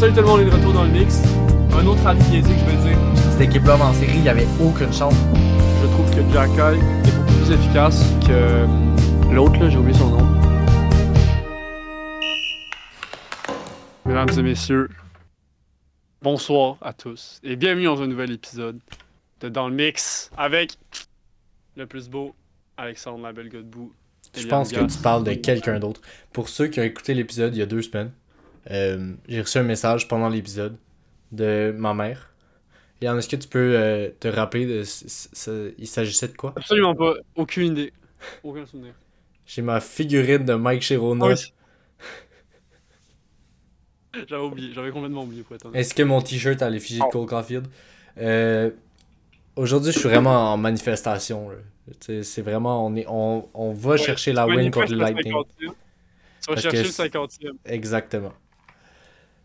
Salut tout le monde, on est de retour dans le mix. Un autre avis biaisé que je vais dire. Cette équipe-là en série, il n'y avait aucune chance. Je trouve que Jacky est beaucoup plus efficace que l'autre, là, j'ai oublié son nom. Mesdames et messieurs, bonsoir à tous et bienvenue dans un nouvel épisode de Dans le Mix avec le plus beau, Alexandre la belle Godbout. Je pense que tu parles de quelqu'un d'autre. Pour ceux qui ont écouté l'épisode il y a 2 semaines, j'ai reçu un message pendant l'épisode de ma mère. Et est-ce que tu peux te rappeler il s'agissait de quoi? Absolument pas, aucune idée, aucun souvenir. J'ai ma figurine de Mike Chirona. Ah oui. J'avais oublié, j'avais complètement oublié pour être honnête. Est-ce que mon t-shirt a l'effigie de Cole Caulfield? Aujourd'hui, je suis vraiment en manifestation. Là. C'est vraiment, on va chercher la win contre le Lightning. Tu vas chercher le 50e. Exactement.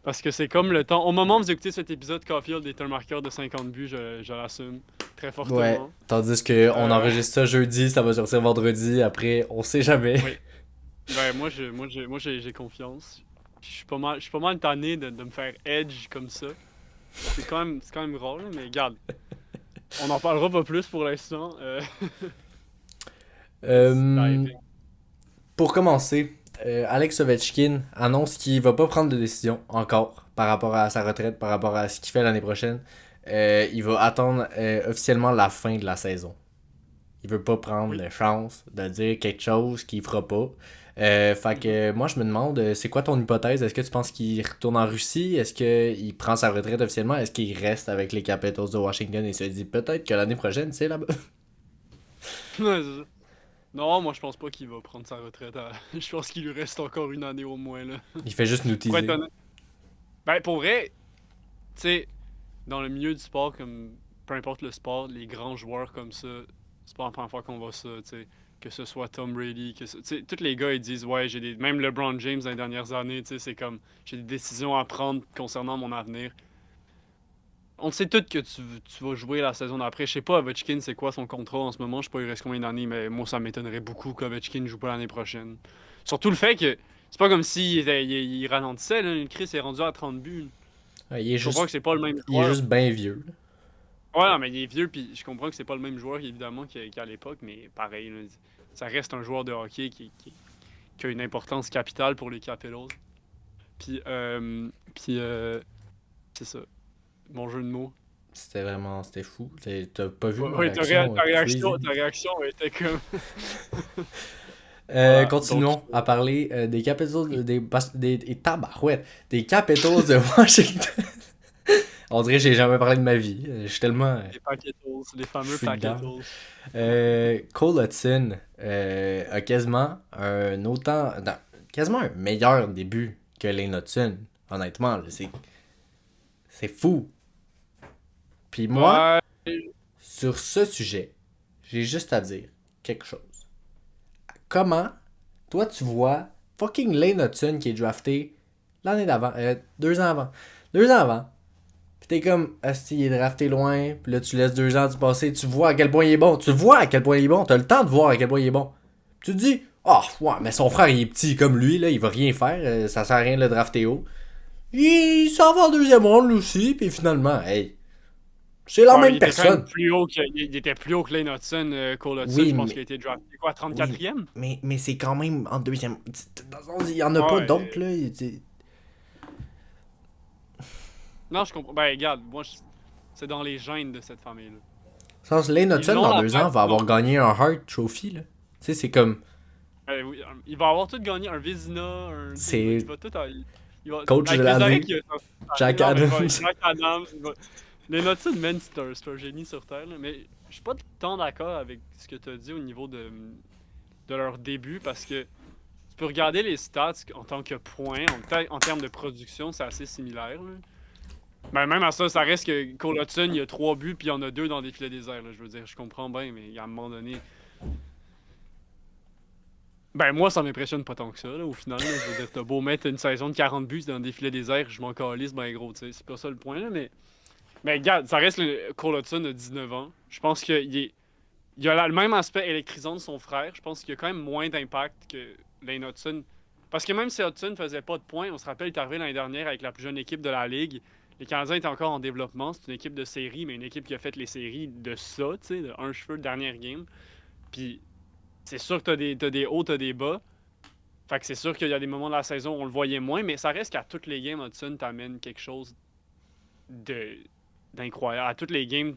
Parce que c'est comme le temps. Au moment où vous écoutez cet épisode, Caulfield est un marqueur de 50 buts, je l'assume très fortement. Ouais, tandis qu'on enregistre ça jeudi, ça va sortir vendredi, après, on sait jamais. Oui. Ben, moi, j'ai confiance. Je suis pas mal tanné de me faire edge comme ça. C'est quand même rare, là, mais regarde. On en parlera pas plus pour l'instant. Pour commencer, Alex Ovechkin annonce qu'il va pas prendre de décision encore par rapport à sa retraite, par rapport à ce qu'il fait l'année prochaine. Il va attendre officiellement la fin de la saison. Il veut pas prendre la chance de dire quelque chose qu'il fera pas. Fait que moi je me demande, c'est quoi ton hypothèse? Est-ce que tu penses qu'il retourne en Russie? Est-ce qu'il prend sa retraite officiellement? Est-ce qu'il reste avec les Capitals de Washington et se dit peut-être que l'année prochaine c'est là-bas? Ouais, c'est ça. Non, moi je pense pas qu'il va prendre sa retraite. Je pense qu'il lui reste encore une année au moins là. Il fait juste nous teaser. Ben pour vrai, tu sais, dans le milieu du sport, comme peu importe le sport, les grands joueurs comme ça, c'est pas la première fois qu'on voit ça, tu sais. Que ce soit Tom Brady, tous les gars ils disent ouais même LeBron James dans les dernières années, tu sais, c'est comme j'ai des décisions à prendre concernant mon avenir. On sait tous que tu vas jouer la saison d'après. Je sais pas Ovechkin c'est quoi son contrat en ce moment, je sais pas il reste combien d'années, mais moi ça m'étonnerait beaucoup qu'Ovechkin joue pas l'année prochaine. Surtout le fait que c'est pas comme s'il il ralentissait, là. Chris est rendu à 30 buts. Ouais, je comprends que c'est pas le même joueur. Il est juste bien vieux. Là. Ouais, non, mais il est vieux, puis je comprends que c'est pas le même joueur évidemment qu'à l'époque, mais pareil, là, ça reste un joueur de hockey qui a une importance capitale pour les Capitals. Puis c'est ça. Bon jeu de mots. C'était fou. T'as pas vu ma réaction? Ta réaction était comme... continuons à parler des Capitals des Capitals de Washington. On dirait que j'ai jamais parlé de ma vie. Je suis tellement... Les Paquetos, les fameux Paquetos. Cole Hudson a quasiment quasiment un meilleur début que Lane Hudson. Honnêtement, là, c'est fou. Puis moi, sur ce sujet, j'ai juste à dire quelque chose. Comment, toi, tu vois fucking Lane Hudson qui est drafté l'année d'avant, 2 ans avant. 2 ans avant. Pis t'es comme, il est drafté loin, pis là, tu laisses 2 ans du passé, tu vois à quel point il est bon. Tu vois à quel point il est bon, t'as le temps de voir à quel point il est bon. Tu te dis, ouais, mais son frère, il est petit comme lui, là, il va rien faire, ça sert à rien de le drafter haut. Il s'en va en 2e ronde, lui aussi, pis finalement, hey. C'est la même personne. Il était plus haut que Lane Hudson, Cole Hudson, je pense qu'il a été drafté quoi, 34e? Oui, mais c'est quand même en 2e. Il y en a pas d'autres, là. Non, je comprends. Ben, regarde, moi, c'est dans les gènes de cette famille-là. Sans Lane Hudson, dans 2 ans, va avoir gagné un Hart Trophy, là. Tu sais, c'est comme... Oui, il va avoir tout gagné, un Vizina, c'est... Il va tout... Coach de l'année, Jack Adams. Jack Adams. Les Hudson, man, c'est un génie sur Terre, là. Mais je suis pas tant d'accord avec ce que tu as dit au niveau de leur début, parce que tu peux regarder les stats en tant que points, en termes de production, c'est assez similaire, là. Ben, même à ça reste que Cole Hudson, il y a 3 buts, puis il y en a 2 dans des filets déserts, là. Je veux dire, je comprends bien, mais à un moment donné... Ben, moi, ça m'impressionne pas tant que ça, là, au final. Là, je veux dire, t'as beau mettre une saison de 40 buts dans des filets déserts, je m'en calisse, ben gros, tu sais. C'est pas ça le point, là, mais... Mais regarde, ça reste le Cole Hudson de 19 ans. Je pense qu'il a le même aspect électrisant de son frère. Je pense qu'il a quand même moins d'impact que Lane Hudson. Parce que même si Hudson faisait pas de points, on se rappelle, il est arrivé l'année dernière avec la plus jeune équipe de la Ligue. Les Canadiens étaient encore en développement. C'est une équipe de série, mais une équipe qui a fait les séries de ça, tu sais, de un cheveu, dernière game. Puis c'est sûr que t'as des hauts, t'as des bas. Fait que c'est sûr qu'il y a des moments de la saison où on le voyait moins, mais ça reste qu'à toutes les games, Hudson t'amène quelque chose de d'incroyable. À toutes les games,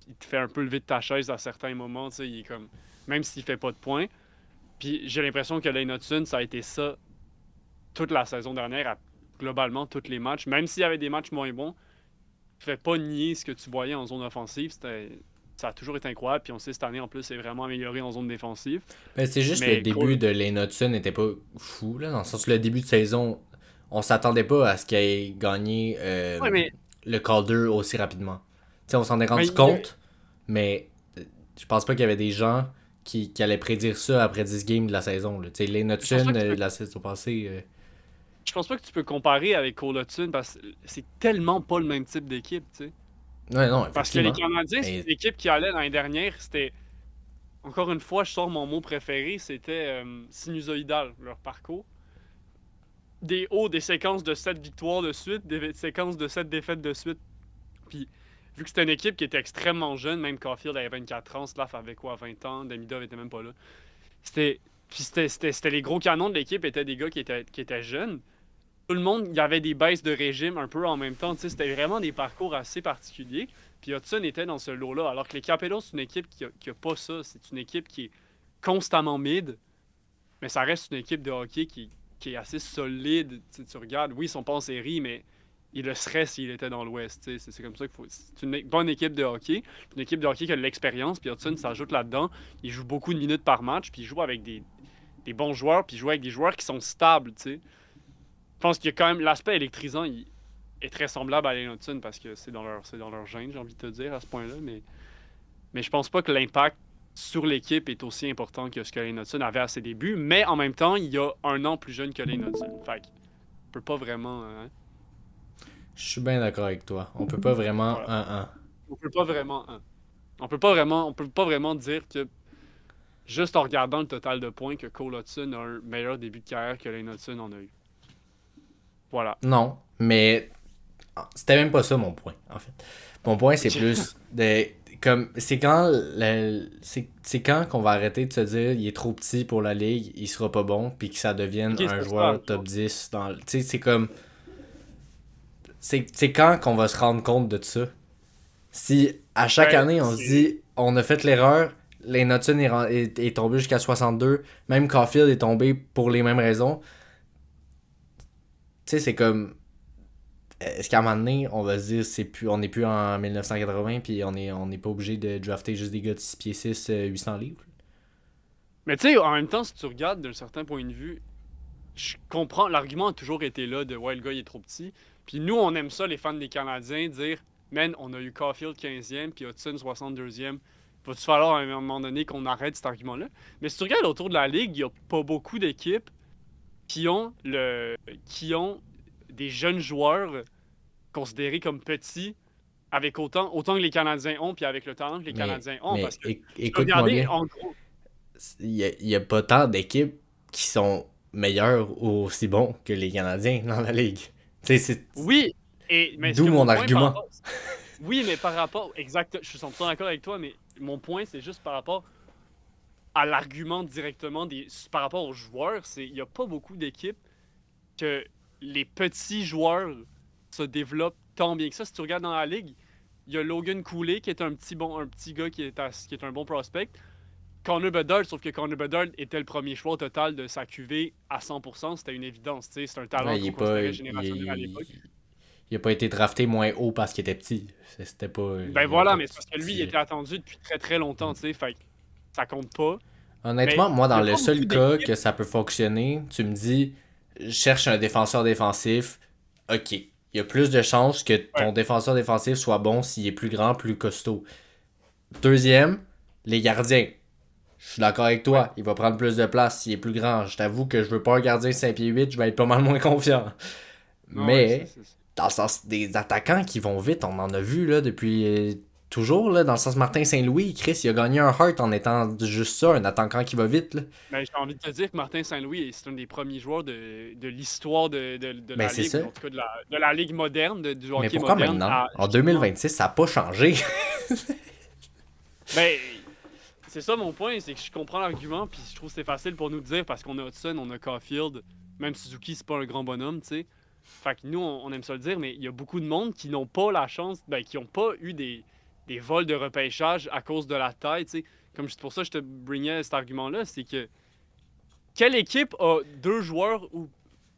il te fait un peu lever de ta chaise à certains moments, tu sais, il est comme... Même s'il fait pas de points. Puis j'ai l'impression que Lane Hudson, ça a été ça toute la saison dernière, à globalement tous les matchs. Même s'il y avait des matchs moins bons, tu fais pas nier ce que tu voyais en zone offensive. Ça a toujours été incroyable. Puis on sait cette année, en plus, c'est vraiment amélioré en zone défensive. Ben, c'est juste le Mais début de Lane Hudson n'était pas fou, là, dans le sens que le début de saison, on s'attendait pas à ce qu'il ait gagné ouais, le Calder aussi rapidement. Tu sais, on s'en est mais rendu compte, mais je pense pas qu'il y avait des gens qui allaient prédire ça après 10 games de la saison. Tu sais, Lane je pense Hudson, pas que tu peux, la saison passée... je pense pas que tu peux comparer avec Cole Hudson parce que c'est tellement pas le même type d'équipe, tu sais. Ouais, non, Parce que les effectivement. Canadiens, c'est Mais une équipe qui allait l'année dernière, c'était... Encore une fois, je sors mon mot préféré, c'était sinusoïdal, leur parcours. Des hauts, des séquences de 7 victoires de suite, des séquences de 7 défaites de suite. Puis, vu que c'était une équipe qui était extrêmement jeune, même Caulfield avait 24 ans, Slav avait quoi, 20 ans, Demidov était même pas là. C'était les gros canons de l'équipe, étaient des gars qui étaient jeunes. Tout le monde, il y avait des baisses de régime un peu en même temps. Tu sais, c'était vraiment des parcours assez particuliers. Puis Hudson était dans ce lot-là. Alors que les Capellos, c'est une équipe qui a pas ça. C'est une équipe qui est constamment mid, mais ça reste une équipe de hockey qui est assez solide. Tu regardes, oui, ils sont pas en série, mais il le serait s'il était dans l'Ouest. C'est comme ça qu'il faut. C'est une bonne équipe de hockey. Une équipe de hockey qui a de l'expérience. Puis Hudson s'ajoute là-dedans. Il joue beaucoup de minutes par match. Puis il joue avec des bons joueurs. Puis il joue avec des joueurs qui sont stables. Tu sais. Je pense qu'il y a quand même l'aspect électrisant. Il est très semblable à Lane Hudson parce que c'est dans leur gène, j'ai envie de te dire, à ce point-là. Mais je pense pas que l'impact sur l'équipe est aussi important que ce que Lane Hudson avait à ses débuts. Mais en même temps, il y a un an plus jeune que Lane Hudson. Fait qu'on peut pas vraiment. Hein, je suis bien d'accord avec toi. On peut pas vraiment voilà. 1-1. On peut pas vraiment. Hein. On peut pas vraiment dire que juste en regardant le total de points que Cole Hudson a un meilleur début de carrière que Lane Hudson en a eu. Voilà. Non, mais c'était même pas ça mon point, en fait. Mon point, c'est plus de. Comme, c'est quand qu'on va arrêter de se dire il est trop petit pour la ligue, il sera pas bon, puis que ça devienne Ok, un c'est ça. joueur top 10 dans. Tu sais, c'est comme. C'est quand qu'on va se rendre compte de ça. Si à chaque Ben, année on se dit on a fait l'erreur, Lane Hudson est tombé jusqu'à 62, même Caulfield est tombé pour les mêmes raisons. Tu sais, c'est comme. Est-ce qu'à un moment donné, on va se dire on n'est plus en 1980 puis on n'est pas obligé de drafter juste des gars de 6 pieds 6, 800 livres? mais tu sais, en même temps, si tu regardes d'un certain point de vue, je comprends, l'argument a toujours été là de ouais, le gars il est trop petit. Puis nous, on aime ça, les fans des Canadiens, dire man, on a eu Caulfield 15e, puis Hudson 62e. Va-tu falloir à un moment donné qu'on arrête cet argument-là? Mais si tu regardes autour de la ligue, il n'y a pas beaucoup d'équipes qui ont qui ont des jeunes joueurs considérés comme petits avec autant que les Canadiens ont, puis avec le talent que les Canadiens ont. Mais Parce que tu peux écoute-moi regarder, bien, en gros, il y a pas tant d'équipes qui sont meilleures ou aussi bons que les Canadiens dans la ligue. Tu sais, c'est oui, mais ce d'où que mon mon point par argument. rapport. Oui, mais par rapport. Exact, je suis 100% d'accord avec toi, mais mon point, c'est juste par rapport à l'argument directement par rapport aux joueurs. Il n'y a pas beaucoup d'équipes que les petits joueurs se développent tant bien que ça. Si tu regardes dans la ligue, il y a Logan Cooley qui est un petit gars qui est un bon prospect. Connor Bedard, sauf que Connor Bedard était le premier choix au total de sa QV à 100%. C'était une évidence. C'est un talent Ouais, qu'on considérait générationnel à l'époque. il a pas été drafté moins haut parce qu'il était petit. C'était pas. Ben Il avait voilà, pas mais c'est parce que lui, il petit. était attendu depuis très très longtemps, tu sais. Fait que ça compte pas. Mais Honnêtement, moi, il n'y dans a le pas beaucoup seul cas d'équipes. que ça peut fonctionner, tu me dis, je cherche un défenseur défensif. Ok. Il y a plus de chances que Ouais. ton défenseur défensif soit bon s'il est plus grand, plus costaud. Deuxième, les gardiens. Je suis d'accord avec Ouais. toi. Il va prendre plus de place s'il est plus grand. Je t'avoue que je veux pas un gardien 5 pieds 8, je vais être pas mal moins confiant. Non, ouais, Mais, dans le sens des attaquants qui vont vite, on en a vu là depuis toujours, là, dans le sens Martin Saint-Louis, Chris, il a gagné un Hart en étant juste ça, un attaquant qui va vite, là. Ben, j'ai envie de te dire que Martin Saint-Louis, c'est un des premiers joueurs de l'histoire de Ben, la c'est Ligue, ça. ou en tout cas de la Ligue moderne, du Mais hockey pourquoi moderne, maintenant? à En justement. 2026, ça a pas changé. Ben, c'est ça mon point, c'est que je comprends l'argument, puis je trouve que c'est facile pour nous de dire parce qu'on a Hudson, on a Caulfield, même Suzuki, c'est pas un grand bonhomme, tu sais. Fait que nous, on aime ça le dire, mais il y a beaucoup de monde qui n'ont pas la chance, ben, qui n'ont pas eu des vols de repêchage à cause de la taille, tu sais. Comme c'est pour ça que je te bringuais cet argument-là, c'est que quelle équipe a deux joueurs ou.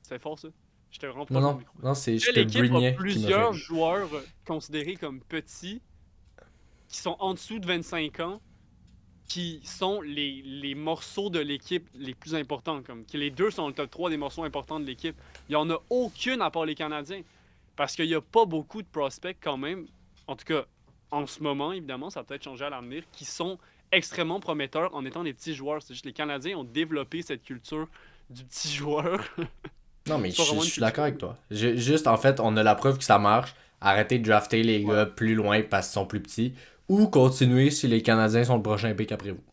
C'est fort ça? Je te rends Non, proche de mon non, micro. non, c'est je Quelle te équipe a brignais qui m'a fait plusieurs rire. joueurs considérés comme petits, qui sont en dessous de 25 ans, qui sont les morceaux de l'équipe les plus importants, comme que les deux sont le top 3 des morceaux importants de l'équipe. Il n'y en a aucune à part les Canadiens. Parce qu'il n'y a pas beaucoup de prospects quand même, en tout cas en ce moment, évidemment, ça va peut-être changer à l'avenir, qui sont extrêmement prometteurs en étant des petits joueurs. C'est juste les Canadiens ont développé cette culture du petit joueur. Non, mais C'est pas je vraiment une suis culture. d'accord avec toi. Juste, en fait, on a la preuve que ça marche. Arrêtez de drafter les Ouais. gars plus loin parce qu'ils sont plus petits. Ou continuer si les Canadiens sont le prochain pick après vous.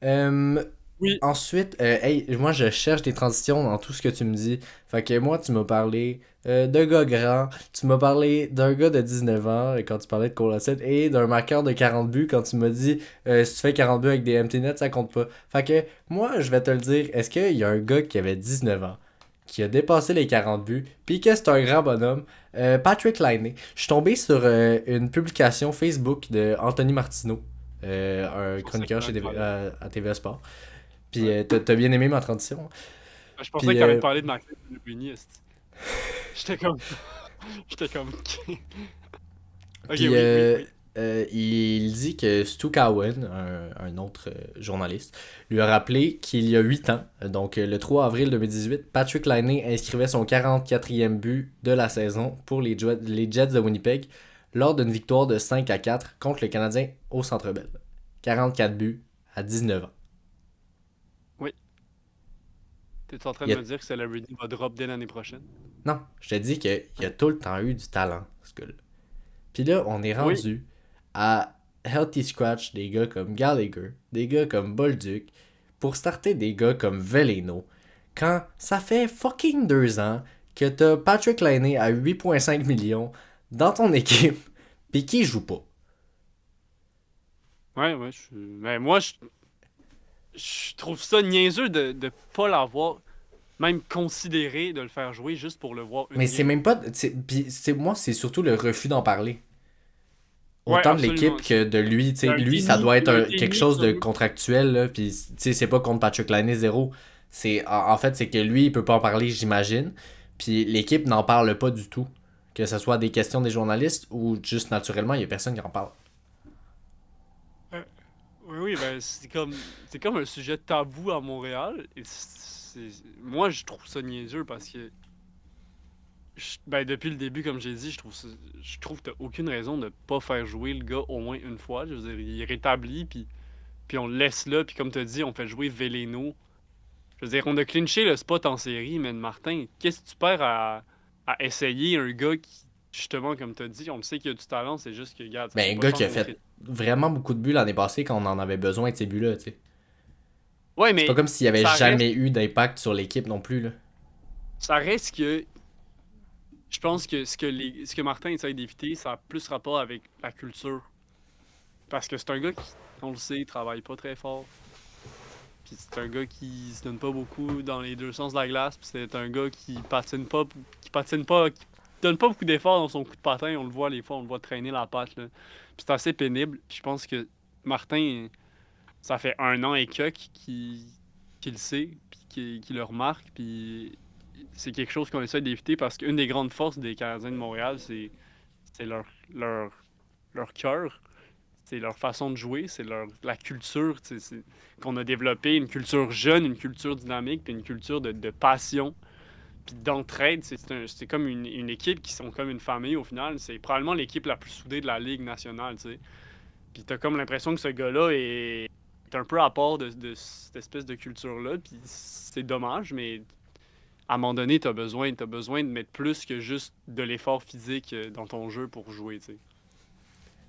Euh, Oui. Ensuite, hey, moi je cherche des transitions dans tout ce que tu me dis. Fait que moi, tu m'as parlé d'un gars grand, tu m'as parlé d'un gars de 19 ans quand tu parlais de Cole Hudson, et d'un marqueur de 40 buts quand tu m'as dit si tu fais 40 buts avec des empty nets, ça compte pas. Fait que moi, je vais te le dire, est-ce qu'il y a un gars qui avait 19 ans, qui a dépassé les 40 buts, puis que c'est un grand bonhomme, Patrick Laine. Je suis tombé sur une publication Facebook de Anthony Martineau, un Sur cette chroniqueur chez planète-là. à TVA Sport. Puis Ouais. t'as bien aimé ma transition. Je pensais Puis, que t'allais me parler de Maxime Pellegrini. J'étais comme. J'étais comme. Ok, puis oui, oui, oui. il dit que Stu Cowan, un autre journaliste, lui a rappelé qu'il y a 8 ans, donc le 3 avril 2018, Patrick Laine inscrivait son 44e but de la saison pour les Jets de Winnipeg lors d'une victoire de 5-4 contre le Canadien au Centre Bell. 44 buts à 19 ans. Oui. T'es en train Il de a- me dire que Celebrity va drop dès l'année prochaine? Non, je te dis qu'il a tout le temps eu du talent, ce gars-là. Puis là, on est Oui. rendu à Healthy Scratch des gars comme Gallagher, des gars comme Bolduc, pour starter des gars comme Veleno, quand ça fait fucking 2 ans que t'as Patrick Laine à 8,5 millions dans ton équipe, pis qui joue pas. Ouais, ouais. Mais moi, je trouve ça niaiseux de pas l'avoir même considéré de le faire jouer juste pour le voir Mais une c'est game. même pas. Moi, c'est surtout le refus d'en parler. Ouais, Autant de absolument. l'équipe que de lui. Tu Il y sais, a un lui, ça déni, doit il y a un être quelque déni chose de comme. contractuel. Là, puis, tu sais, c'est pas contre Patrick Laine zéro. En fait, c'est que lui, il peut pas en parler, j'imagine. Puis l'équipe n'en parle pas du tout. Que ce soit des questions des journalistes ou juste naturellement, il y a personne qui en parle. Oui, oui, ben c'est comme un sujet tabou à Montréal. Et moi, je trouve ça niaiseux parce que ben, depuis le début, comme j'ai dit, je trouve que t'as aucune raison de pas faire jouer le gars au moins une fois. Je veux dire, il est rétabli, puis on le laisse là, puis comme t'as dit, on fait jouer Veleno. Je veux dire, on a clinché le spot en série, mais Martin, qu'est-ce que tu perds à essayer un gars qui, justement, comme t'as dit, on le sait qu'il a du talent, c'est juste que, regarde, ça Ben, s'est un pas gars tant qui a fait montré. vraiment beaucoup de buts l'année passée quand on en avait besoin de ces buts-là, tu sais. Ouais, C'est pas mais comme s'il y avait ça reste, jamais eu d'impact sur l'équipe non plus, là. ça reste que je pense que ce que Martin essaie d'éviter, ça a plus rapport avec la culture. Parce que c'est un gars qui, on le sait, travaille pas très fort. Puis c'est un gars qui se donne pas beaucoup dans les deux sens de la glace. Puis c'est un gars qui donne pas beaucoup d'efforts dans son coup de patin. On le voit les fois, on le voit traîner la patte, là. Puis c'est assez pénible. Puis je pense que Martin, ça fait 1 an et quelques qu'il le sait, puis qu'il le remarque. Puis c'est quelque chose qu'on essaie d'éviter parce qu'une des grandes forces des Canadiens de Montréal, c'est leur, leur cœur, c'est leur façon de jouer, c'est la culture qu'on a développée, une culture jeune, une culture dynamique, puis une culture de passion, puis d'entraide. C'est comme une équipe qui sont comme une famille au final. C'est probablement l'équipe la plus soudée de la Ligue nationale, tu sais. Puis t'as comme l'impression que ce gars-là est un peu à part de cette espèce de culture-là, puis c'est dommage, mais à un moment donné, t'as besoin de mettre plus que juste de l'effort physique dans ton jeu pour jouer, tu sais.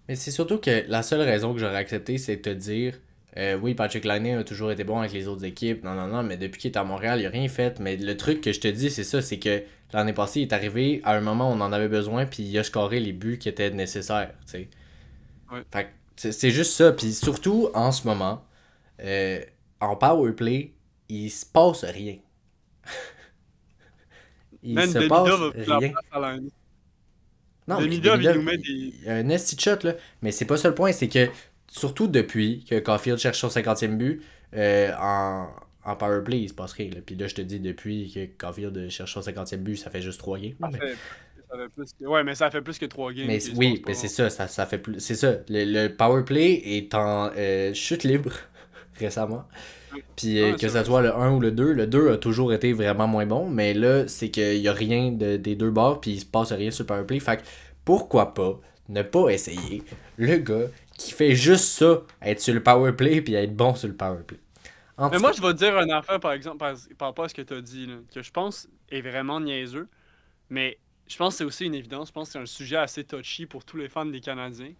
Mais c'est surtout que la seule raison que j'aurais accepté, c'est de te dire oui, Patrick Laine a toujours été bon avec les autres équipes. Non, non, non, mais depuis qu'il est à Montréal, il a rien fait. Mais le truc que je te dis, c'est ça, c'est que l'année passée, il est arrivé à un moment où on en avait besoin, puis il a scoré les buts qui étaient nécessaires. Tu sais. Ouais. Fait que c'est juste ça. Puis surtout, en ce moment, euh, en powerplay, il se passe rien. Il Man, se Demidov passe a pris la rien. place à la. Non, mais Demidov, il Demidov, nous met des. il y a un esti shot, là. Mais c'est pas ça le point, c'est que, surtout depuis que Caulfield cherche son 50e but, en powerplay, il se passe rien, là. Puis là, je te dis, depuis que Caulfield cherche son 50e but, ça fait juste 3 games, là, Ça fait plus que... Ouais, mais ça fait plus que 3 games mais qu'il se passe oui, mais pas. c'est ça, ça fait plus. C'est ça. Le powerplay est en chute libre récemment. Ouais, Puis ouais, que c'est ça vrai. soit le 2 a toujours été vraiment moins bon, mais là, c'est qu'il y a rien des deux bords, puis il se passe rien sur le powerplay. Fait que pourquoi pas ne pas essayer le gars qui fait juste ça, être sur le powerplay, puis être bon sur le powerplay. En Mais tout moi, cas, je vais te dire une affaire, par exemple, par rapport à ce que tu as dit, là, que je pense est vraiment niaiseux, mais je pense que c'est aussi une évidence. Je pense que c'est un sujet assez touchy pour tous les fans des Canadiens.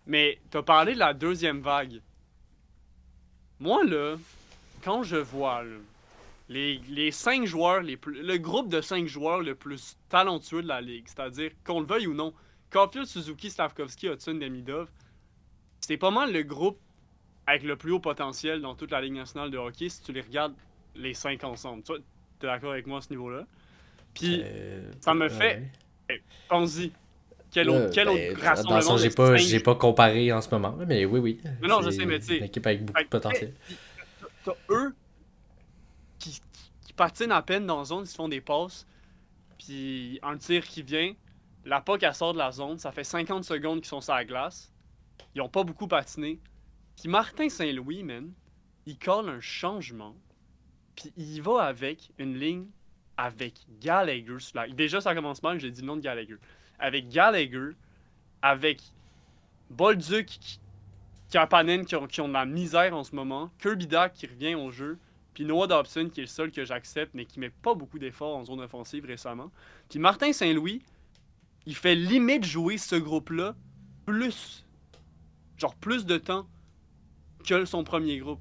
Mais t'as parlé de la deuxième vague. Moi, là, quand je vois là, les 5 joueurs, le groupe de 5 joueurs le plus talentueux de la ligue, c'est-à-dire, qu'on le veuille ou non, Caulfield, Suzuki, Slavkovski, Hudson, Demidov, c'est pas mal le groupe avec le plus haut potentiel dans toute la Ligue nationale de hockey si tu les regardes les 5 ensemble. Tu es d'accord avec moi à ce niveau-là? Puis, ça me fait. ouais. Pense-y. Là, Quel autre ben, dans le rassemblement sens, de j'ai 5 pas comparé en ce moment, là, mais oui, oui, Mais non, je sais, mais c'est tu une sais. équipe avec beaucoup de potentiel. Puis, t'as eux qui patinent à peine dans la zone, ils se font des passes, puis un tir qui vient, la puck elle sort de la zone, ça fait 50 secondes qu'ils sont sur la glace, ils ont pas beaucoup patiné. Puis Martin Saint-Louis, man, il colle un changement, puis il va avec une ligne avec Gallagher. Déjà, ça commence mal, j'ai dit le nom de Gallagher. Avec Gallagher, avec Bolduc, Kapanen qui ont de la misère en ce moment, Kirby Dack qui revient au jeu, puis Noah Dobson qui est le seul que j'accepte, mais qui met pas beaucoup d'efforts en zone offensive récemment. Puis Martin Saint-Louis, il fait limite jouer ce groupe-là plus, genre plus de temps que son premier groupe.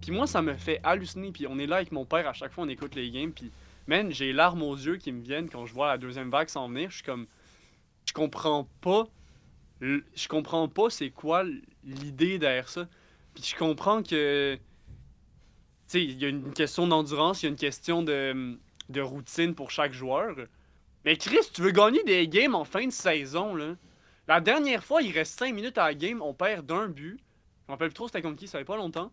Puis moi, ça me fait halluciner. Puis on est là avec mon père, à chaque fois on écoute les games. Puis, man, j'ai les larmes aux yeux qui me viennent quand je vois la deuxième vague s'en venir. Je suis comme, je comprends pas. Je comprends pas c'est quoi l'idée derrière ça. Puis je comprends que, tu sais, il y a une question d'endurance, il y a une question de routine pour chaque joueur. Mais Chris, tu veux gagner des games en fin de saison, là. La dernière fois, il reste 5 minutes à la game, on perd d'un but. Je me rappelle plus trop c'était contre qui, ça fait pas longtemps.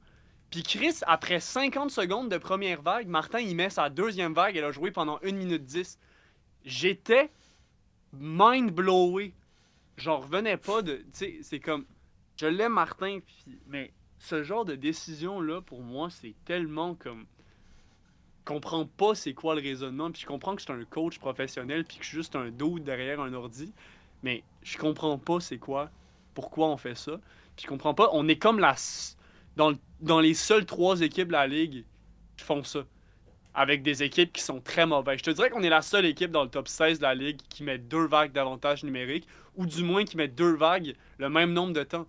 Puis Chris, après 50 secondes de première vague, Martin il met sa deuxième vague, elle a joué pendant 1 minute 10. J'étais mind blowé. J'en revenais pas de. Tu sais, c'est comme. Je l'aime Martin, mais ce genre de décision-là, pour moi, c'est tellement comme. Je comprends pas c'est quoi le raisonnement, puis je comprends que c'est un coach professionnel, puis que je suis juste un dude derrière un ordi, mais je comprends pas c'est quoi, pourquoi on fait ça. Puis je comprends pas, on est comme dans les seules 3 équipes de la ligue qui font ça, avec des équipes qui sont très mauvaises. Je te dirais qu'on est la seule équipe dans le top 16 de la ligue qui met 2 vagues d'avantage numérique, ou du moins qui met 2 vagues le même nombre de temps.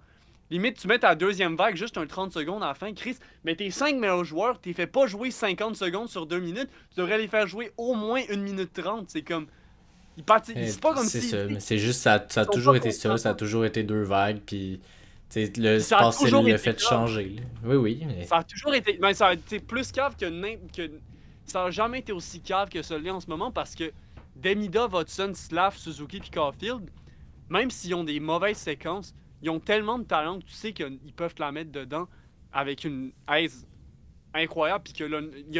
Limite, tu mets ta deuxième vague juste un 30 secondes à la fin. Chris, mais tes 5 meilleurs joueurs, t'es fait pas jouer 50 secondes sur 2 minutes. Tu devrais les faire jouer au moins 1 minute 30. C'est comme. C'est pas comme C'est si. ça, mais c'est juste, ça a Ils sont pas toujours été ça, ça a constants. toujours été deux vagues, puis le Puis ça a spatial toujours le été fait cave. changer, là. Oui, oui, mais Ça a toujours été. Mais ça a été plus cave que. Ça a jamais été aussi cave que celui en ce moment parce que Demidov, Hudson, Slav, Suzuki et Caulfield, même s'ils ont des mauvaises séquences, ils ont tellement de talent que tu sais qu'ils peuvent te la mettre dedans avec une aise incroyable. Puis que là, il y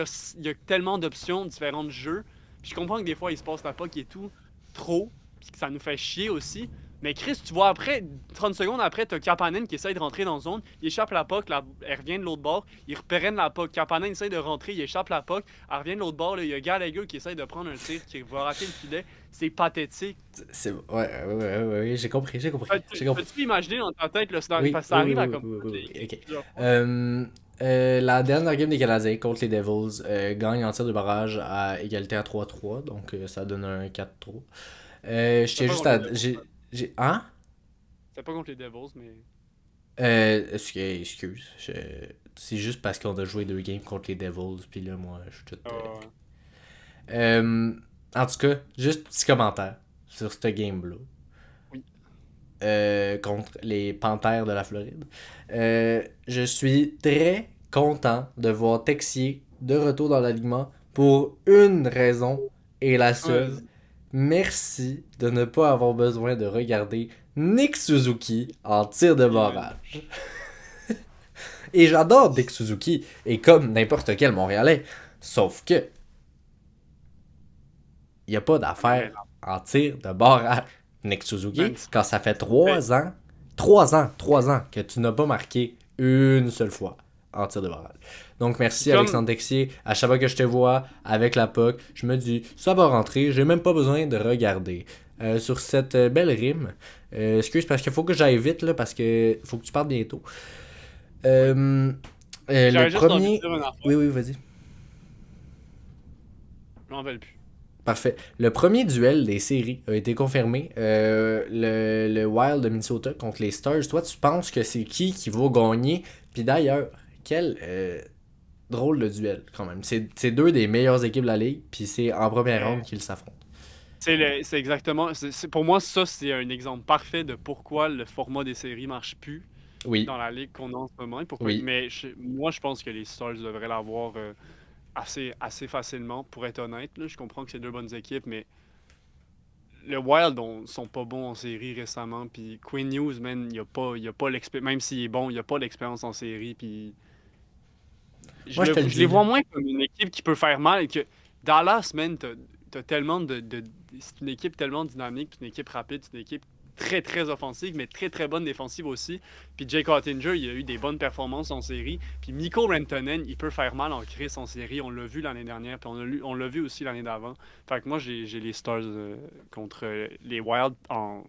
a tellement d'options, différents jeux. Puis je comprends que des fois, il se passe la POC et tout trop, puis que ça nous fait chier aussi. Mais Chris, tu vois, après, 30 secondes après, t'as Kapanen qui essaie de rentrer dans la zone, il échappe la POC, elle revient de l'autre bord, il repérenne la POC. Kapanen essaie de rentrer, il échappe la POC, elle revient de l'autre bord, là, il y a Gallagher qui essaie de prendre un tir, qui va rater le filet. C'est pathétique. c'est... Ouais, j'ai compris. Peux-tu imaginer dans ta tête le scénario? Oui, Parce que ça oui, oui, arrive à oui, comme oui, toutes oui, les oui, équipes ok. plusieurs fois. La dernière game des Canadiens contre les Devils gagne en tir de barrage à égalité à 3-3, donc ça donne un 4-3. C'était J'étais pas juste contre les à... Devils. Hein? C'était C'était pas contre les Devils, mais. Excuse. C'est juste parce qu'on a joué 2 games contre les Devils, puis là, moi, je suis tout. Euh, En tout cas, juste petit commentaire sur ce game-là. Oui. Contre les Panthères de la Floride. Je suis très content de voir Texier de retour dans l'alignement pour une raison et la seule. Ouais. Merci de ne pas avoir besoin de regarder Nick Suzuki en tir de barrage. Et j'adore Nick Suzuki, et comme n'importe quel Montréalais. Sauf que, il n'y a pas d'affaire en tir de barrage. Nick Suzuki, Man, quand ça fait 3 ans que tu n'as pas marqué une seule fois en tir de barrage. Donc merci Comme- Alexandre Texier. À chaque fois que je te vois avec la puck, je me dis, ça va rentrer, j'ai même pas besoin de regarder. Sur cette belle rime, excuse parce qu'il faut que j'aille vite là, parce que faut que tu partes bientôt. J'avais Le juste envie premier. de dire une affaire. Oui, vas-y. Je m'en rappelle plus. Parfait. Le premier duel des séries a été confirmé. Le Wild de Minnesota contre les Stars. Toi, tu penses que c'est qui va gagner? Puis d'ailleurs, quel drôle de duel quand même. C'est deux des meilleures équipes de la ligue. Puis c'est en première ronde qu'ils s'affrontent. C'est exactement. Pour moi, ça, c'est un exemple parfait de pourquoi le format des séries marche plus Oui. dans la ligue qu'on a en ce moment. Oui. Mais moi, je pense que les Stars devraient l'avoir assez facilement, pour être honnête. Là. Je comprends que c'est deux bonnes équipes, mais le Wild sont pas bons en série récemment. Puis Quinn Hughes, man, il a pas l'expérience. Même s'il est bon, il a pas l'expérience en série. Puis Moi, je te le je dis, les là. vois moins comme une équipe qui peut faire mal. Que Dallas, man, t'as tellement c'est une équipe tellement dynamique, c'est une équipe rapide, c'est une équipe très très offensive, mais très très bonne défensive aussi. Puis Jake Ottinger, il a eu des bonnes performances en série. Puis Mikko Rantanen, il peut faire mal en crise en série. On l'a vu l'année dernière, puis on l'a vu aussi l'année d'avant. Fait que moi, j'ai les Stars contre les Wild en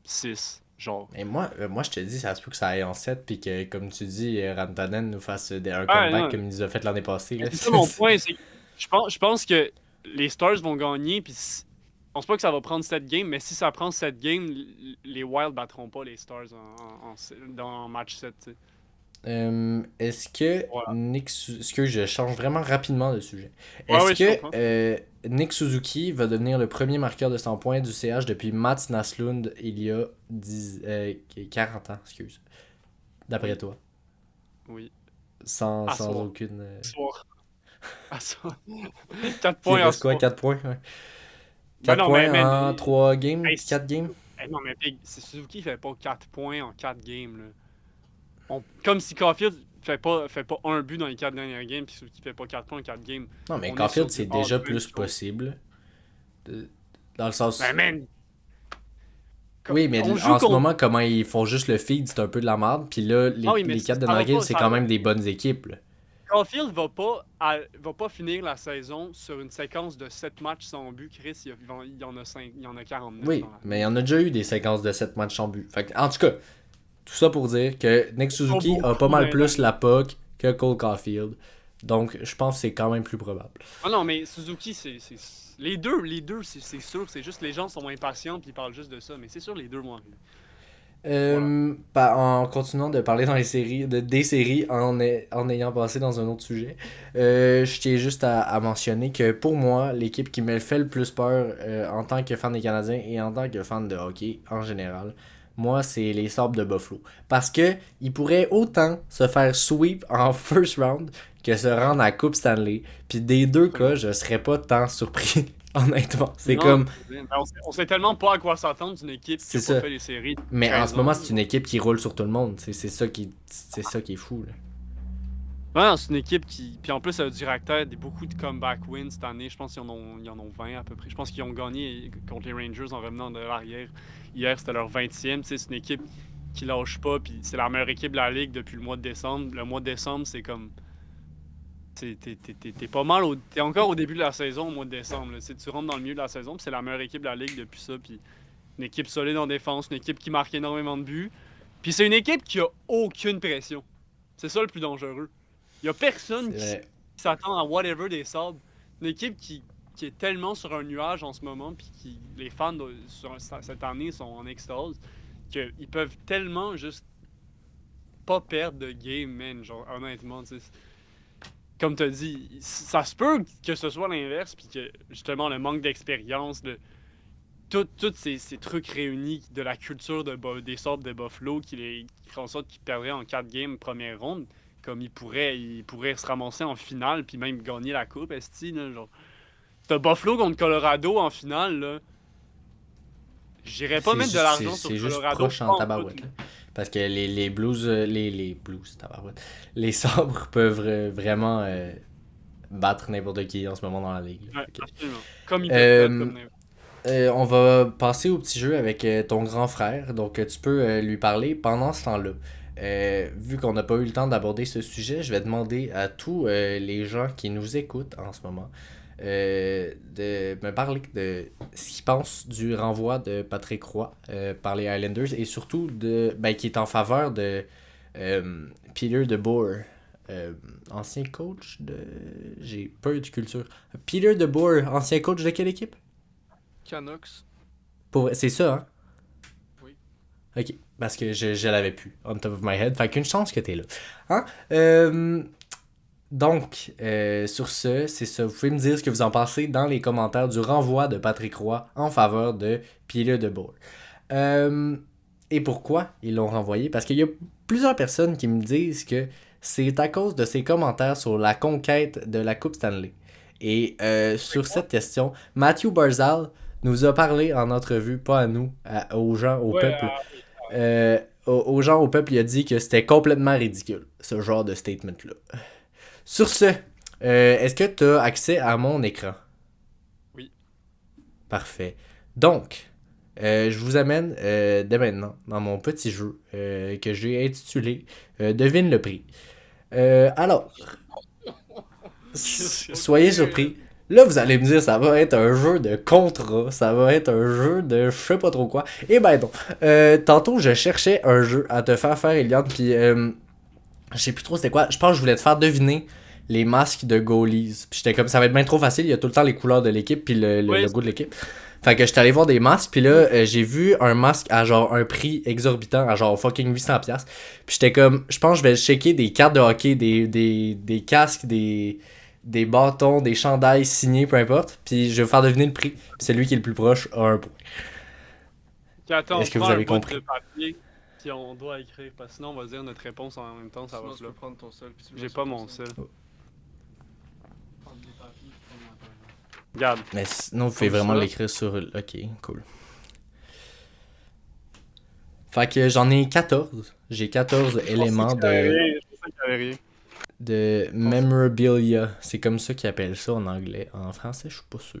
6, genre. Et moi, je te dis, ça se peut que ça aille en 7. Puis que, comme tu dis, Rantanen nous fasse un Ah, comeback non. comme il nous a fait l'année passée. Là. C'est ça mon point. Je pense que les Stars vont gagner. Puis je pense pas que ça va prendre 7 games, mais si ça prend 7 games, les Wild battront pas les Stars dans match 7. T'sais. Est-ce que Voilà. est-ce que je change vraiment rapidement de sujet? Ouais, Est-ce ouais, je comprends. que Nick Suzuki va devenir le premier marqueur de 100 points du CH depuis Mats Naslund il y a 40 ans, excuse. D'après toi. Oui. Sans soir. aucune. Soir. À soir. 4 Il points à reste quoi, soir. 4 points? Ouais. Ben 4 non, points mais- en 3 games? Hey, 4 games? Non, mais Suzuki fait pas 4 points en 4 games. Là. Comme si Caulfield fait pas un but dans les 4 dernières games, puis Suzuki fait pas 4 points en 4 games. Non, mais On est Caulfield, sur c'est du déjà all-time plus show. possible. Dans le sens. Ben, man, Oui, mais on en joue ce contre- moment, comment ils font juste le feed, c'est un peu de la merde. Puis là, Ah oui, mais les ça 4 va dernières pas, games, c'est ça quand va. même des bonnes équipes. Là. Caulfield va pas finir la saison sur une séquence de 7 matchs sans but. Chris, il y en a 5, il y en a 49. Oui, dans la- mais il y en a déjà eu des séquences de 7 matchs sans but. Fait que, en tout cas, tout ça pour dire que Nick Suzuki beaucoup, a pas mal mais plus non. la puck que Cole Caulfield. Donc, je pense que c'est quand même plus probable. Ah non, mais Suzuki, les deux, c'est sûr. C'est juste les gens sont impatients puis ils parlent juste de ça. Mais c'est sûr, les deux vont arriver. En continuant de parler dans les séries, des séries en ayant passé dans un autre sujet, je tiens juste à mentionner que pour moi, l'équipe qui me fait le plus peur en tant que fan des Canadiens et en tant que fan de hockey en général, moi, c'est les Sabres de Buffalo. Parce que ils pourraient autant se faire sweep en first round que se rendre à Coupe Stanley. Puis des deux cas, je serais pas tant surpris, honnêtement. C'est Non, comme... ben, on sait tellement pas à quoi s'attendre d'une équipe qui C'est a ça. pas fait les séries. Mais en 13 ce moment, ans. c'est une équipe qui roule sur tout le monde. C'est ça qui est fou. Là. Ouais, c'est une équipe qui. Puis en plus, elle a du caractère, beaucoup de comeback wins cette année. Je pense qu'ils en ont 20 à peu près. Je pense qu'ils ont gagné contre les Rangers en revenant de l'arrière. Hier, c'était leur 20e. C'est une équipe qui lâche pas. Puis c'est la meilleure équipe de la ligue depuis le mois de décembre. Le mois de décembre, c'est comme. T'es pas mal. T'es encore au début de la saison au mois de décembre. Là. Tu rentres dans le milieu de la saison. Puis c'est la meilleure équipe de la ligue depuis ça. Puis une équipe solide en défense. Une équipe qui marque énormément de buts. Puis c'est une équipe qui a aucune pression. C'est ça le plus dangereux. Il y a personne qui s'attend à whatever des Sabres. Une équipe qui est tellement sur un nuage en ce moment, puis les fans cette année sont en extase. qu'ils peuvent tellement juste pas perdre de game, man. Genre, honnêtement, tu sais. Comme t'as dit, ça se peut que ce soit l'inverse, puis que justement le manque d'expérience, tous ces trucs réunis de la culture des sortes de Buffalo qui font en sorte qu'ils perdraient en 4 games première ronde, comme ils pourraient se ramasser en finale, puis même gagner la coupe, esti, là, genre. T'as Buffalo contre Colorado en finale, là. J'irais pas mettre de l'argent sur C'est juste Colorado. proche en tabarouette. Là. Parce que les Blues, les Blues, tabarouette. Les Sabres peuvent vraiment battre n'importe qui en ce moment dans la ligue. Ouais, Ok. absolument. Comme ils peuvent Euh, comme n'importe. on va passer au petit jeu avec ton grand frère. Donc, tu peux lui parler pendant ce temps-là. Vu qu'on n'a pas eu le temps d'aborder ce sujet, je vais demander à tous les gens qui nous écoutent en ce moment de me parler de ce qu'ils pensent du renvoi de Patrick Roy par les Islanders et surtout qui est en faveur de Peter DeBoer. Ancien coach de... J'ai peur de culture. Peter DeBoer, ancien coach de quelle équipe? Canucks. C'est ça, hein? Oui. Ok, parce que je l'avais plus, on top of my head. Fait qu'une chance que t'es là. Hein? Donc, sur ce, c'est ça. Vous pouvez me dire ce que vous en pensez dans les commentaires du renvoi de Patrick Roy en faveur de Peter DeBoer. Et pourquoi ils l'ont renvoyé? Parce qu'il y a plusieurs personnes qui me disent que c'est à cause de ses commentaires sur la conquête de la Coupe Stanley. Et sur cette question, Matthew Barzal nous a parlé en entrevue, pas à nous, aux gens, au peuple. Aux gens, au peuple, il a dit que c'était complètement ridicule, ce genre de statement-là. Sur ce, est-ce que tu as accès à mon écran? Oui. Parfait. Donc, je vous amène dès maintenant dans mon petit jeu que j'ai intitulé Devine le prix. Alors, soyez surpris. Là, vous allez me dire, ça va être un jeu de contrat, ça va être un jeu de je sais pas trop quoi. Eh ben non. Tantôt, je cherchais un jeu à te faire Eliane, puis je sais plus trop c'était quoi. Je pense que je voulais te faire deviner les masques de goalies. Puis j'étais comme, ça va être bien trop facile, il y a tout le temps les couleurs de l'équipe, puis le logo de l'équipe. Fait que j'étais allé voir des masques, puis là, j'ai vu un masque à genre un prix exorbitant, à genre fucking 800$. Puis j'étais comme, je pense que je vais checker des cartes de hockey, des casques, des bâtons, des chandails signés, peu importe. Puis je vais vous faire deviner le prix. Puis celui qui est le plus proche a un point. Attends, Est-ce que vous avez compris? de papier, puis on doit écrire, parce que sinon on va dire notre réponse en même temps, ça Sinon, va tu se là. peux prendre ton seul. puis tu le J'ai mets pas sur mon ton seul. seul. Regarde. Mais sinon, vous pouvez Comme vraiment ça. l'écrire sur... Ok, cool. Fait que j'en ai 14. J'ai 14 éléments Je pensais qu'il y avait rien. de memorabilia. C'est comme ça qu'ils appellent ça en anglais. En français, je suis pas sûr.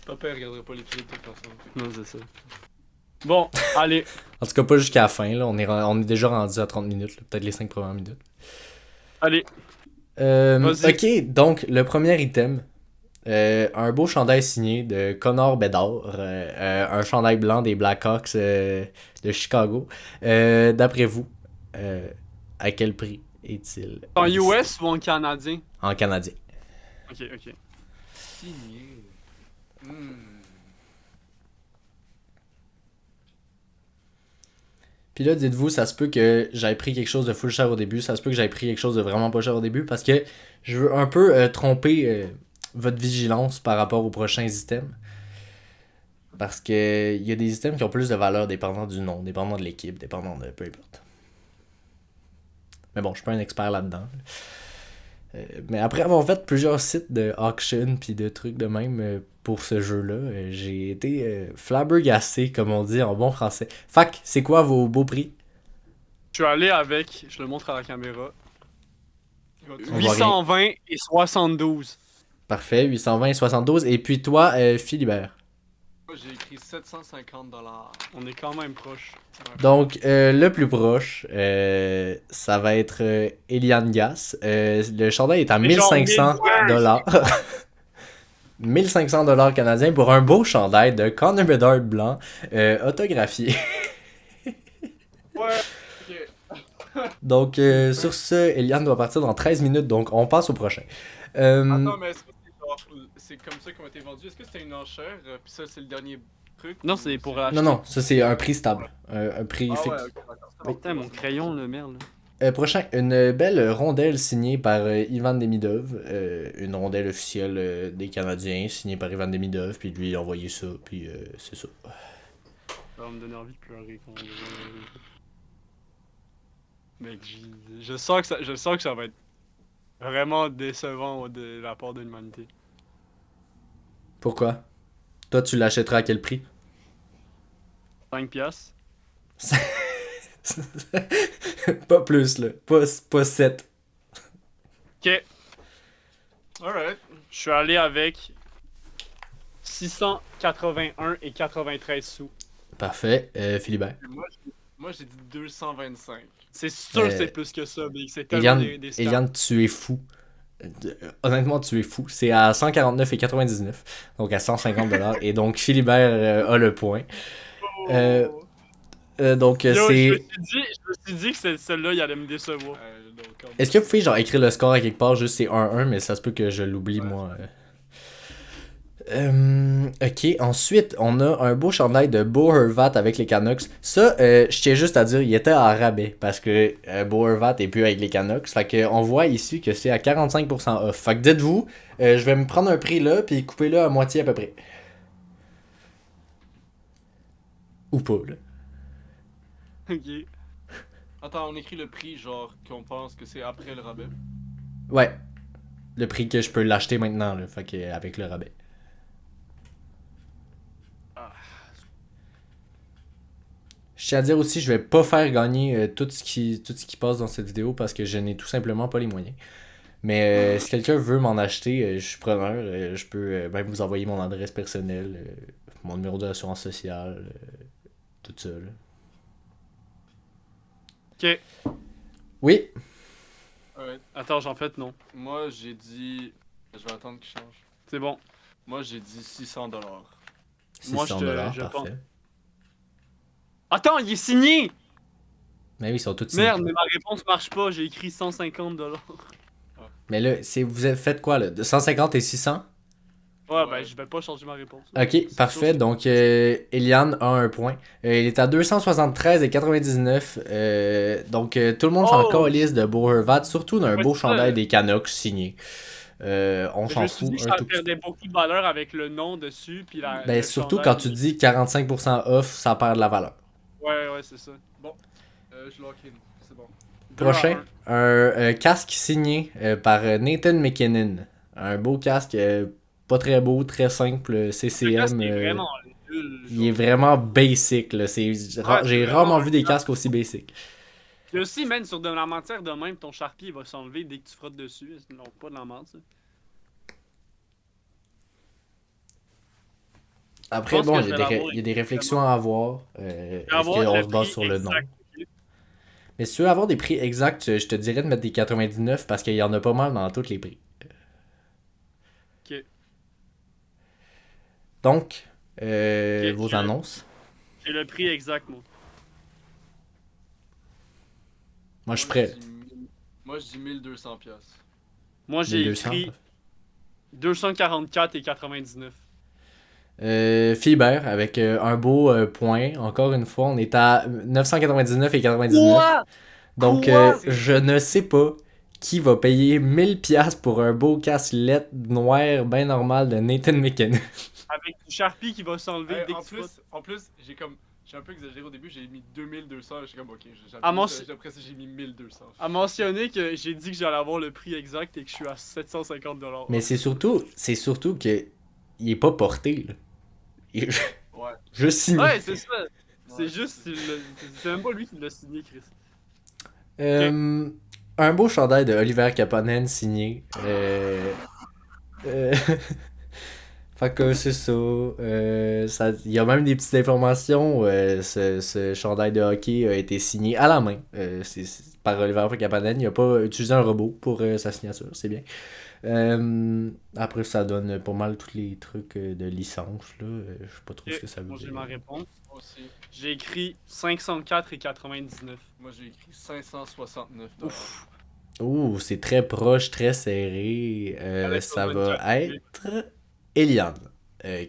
Papa, il regardera pas l'épisode de toute façon. Non, c'est ça. Bon, allez. En tout cas, pas jusqu'à la fin. Là. On est déjà rendu à 30 minutes. Là. Peut-être les 5 premières minutes. Allez. Vas-y. Ok, donc le premier item. Un beau chandail signé de Connor Bedard. Un chandail blanc des Blackhawks de Chicago. D'après vous, à quel prix est-il? En listé? US ou en canadien? En canadien. Ok, ok. Signé. Puis là, dites-vous, ça se peut que j'aille pris quelque chose de full cher au début, ça se peut que j'aille pris quelque chose de vraiment pas cher au début, parce que je veux un peu tromper votre vigilance par rapport aux prochains items. Parce que il y a des items qui ont plus de valeur dépendant du nom, dépendant de l'équipe, dépendant de peu importe. Mais bon, je suis pas un expert là-dedans. Mais après avoir fait plusieurs sites de auction puis de trucs de même pour ce jeu-là, j'ai été flabbergassé, comme on dit en bon français. Fac, c'est quoi vos beaux prix? Je suis allé avec, je le montre à la caméra, On voit 820 et 72. Parfait, 820 et 72. Et puis toi, Philibert. Moi, j'ai écrit 750$. On est quand même proche. Donc, le plus proche, ça va être Eliane Gass. Le chandail est à Mais genre 1500$. 1500$ canadiens pour un beau chandail de Connor Bedard blanc autographié. Ouais, ok. Donc, sur ce, Eliane doit partir dans 13 minutes, donc on passe au prochain. Attends, mais est-ce que c'est comme ça qu'ils ont été vendus? Est-ce que c'était une enchère? Puis ça, c'est le dernier truc? Non, ou c'est pour Non, acheter. non, ça c'est un prix stable. Un prix Ah fixe. ouais, ok, d'accord. C'est bon. Putain, mon crayon, là, merde. Prochain, une belle rondelle signée par Ivan Demidov. Une rondelle officielle des Canadiens, signée par Ivan Demidov. Puis lui, il a envoyé ça. Puis c'est ça. Ça va me donner envie de pleurer quand on va voir. Mec, je sens que ça va être vraiment décevant de la part de l'humanité. Pourquoi? Toi, tu l'achèteras à quel prix? 5 piastres. Pas plus, là. Pas 7. Ok, Alright. je suis allé avec 681 et 93 sous. Parfait. Philibert. Moi, j'ai dit 225. C'est sûr que Euh, c'est plus que ça, Big. C'est tellement des scams. Eliane, tu es fou. Honnêtement, tu es fou. C'est à 149,99. Donc à 150$. Et donc, Philibert a le point. Euh, donc, Yo, c'est. je me suis dit que celle-là, il allait me décevoir. Donc, Est-ce que vous pouvez genre écrire le score à quelque part, juste c'est 1-1, mais ça se peut que je l'oublie Ouais. moi. Ok, ensuite, on a un beau chandail de Bo Horvat avec les Canucks. Ça, je tiens juste à dire, il était à rabais parce que Bo Horvat est plus avec les Canucks. Fait que on voit ici que c'est à 45% off. Fait que dites-vous, je vais me prendre un prix là, puis couper-le à moitié à peu près. Ou pas, là. Ok. Attends, on écrit le prix, genre, qu'on pense que c'est après le rabais. Ouais. Le prix que je peux l'acheter maintenant, là. Fait que avec le rabais. Je tiens à dire aussi, je vais pas faire gagner tout ce qui passe dans cette vidéo parce que je n'ai tout simplement pas les moyens. Mais si quelqu'un veut m'en acheter, je suis preneur. Je peux même vous envoyer mon adresse personnelle, mon numéro d'assurance sociale, tout ça. Là. Ok. Oui. Alright. Attends, j'en fais non. Moi, j'ai dit. Je vais attendre qu'il change. C'est bon. Moi, j'ai dit 600$. Moi, 600$, je parfait. Attends, il est signé! Mais oui, ils sont tous signés. Merde, mais ma réponse marche pas. J'ai écrit 150$. Mais là, vous avez fait quoi là? De 150 et 600? Ouais, Ouais. ben, je vais pas changer ma réponse. Ok, parfait. Donc, Eliane a un point. Il est à 273,99. Donc, tout le monde s'en Oh! calisse de Bo Horvat, surtout d'un Ouais, beau c'est chandail ça. des Canucks signé. On Je s'en me suis fout dit que un ça tout petit peu. perdait beaucoup de valeur avec le nom dessus, puis Ben, le surtout chandail. quand tu dis 45% off, ça perd de la valeur. Ouais, c'est ça. Je lock in. C'est bon. 2 à Prochain, un casque signé par Nathan McKinnon. Un beau casque, pas très beau, très simple, 1. Le CCM. casque est vraiment nul. Il est vraiment basic. Là. J'ai c'est rarement vraiment vu des casques aussi basic. Puis aussi, man, sur de la matière de même, ton Sharpie il va s'enlever dès que tu frottes dessus. Non, pas de la merde, ça. Après, pense bon, que il y, je a vais des l'avoir il y a des réflexions à avoir. Est-ce Avoir qu'on le se base prix sur le nom? exact. Mais si tu veux avoir des prix exacts, je te dirais de mettre des 99 parce qu'il y en a pas mal dans tous les prix. Ok. Donc, Ok, vos annonces. J'ai le prix exact, moi. Moi, je suis prêt. Moi, je dis 1200$. Moi, j'ai 1200. écrit 244 et 99. Philibert avec un beau point. Encore une fois, on est à 999 et 99. Donc, Quoi? je ne sais pas qui va payer 1000$ pour un beau casque LED noir bien normal de Nathan McKinnon. Avec du Sharpie qui va s'enlever Hey, dès que tu frottes. en plus, j'ai un peu exagéré au début, j'ai mis 2200$, j'étais comme ok, Ah, moi, après ça j'ai mis 1200$. À mentionner que j'ai dit que j'allais avoir le prix exact et que je suis à 750$. Mais c'est surtout que il est pas porté. Là. Ouais. Je signe. Ouais, c'est ça. C'est Ouais. juste, c'est même pas lui qui l'a signé, Chris. Un beau chandail de Oliver Kapanen signé. Euh, Fait que c'est ça. Il y a même des petites informations. Ce chandail de hockey a été signé à la main. C'est par Oliver Kapanen. Il n'a pas utilisé un robot pour sa signature. C'est bien. Après, ça donne pas mal tous les trucs de licence. Là. Je sais pas trop ce que ça veut Moi, j'ai dire. ma réponse. Moi aussi. J'ai écrit 504 et 99. Moi j'ai écrit 569$. Ouf. Ouh, c'est très proche, très serré. Allez, Ça bonne va job. être Eliane.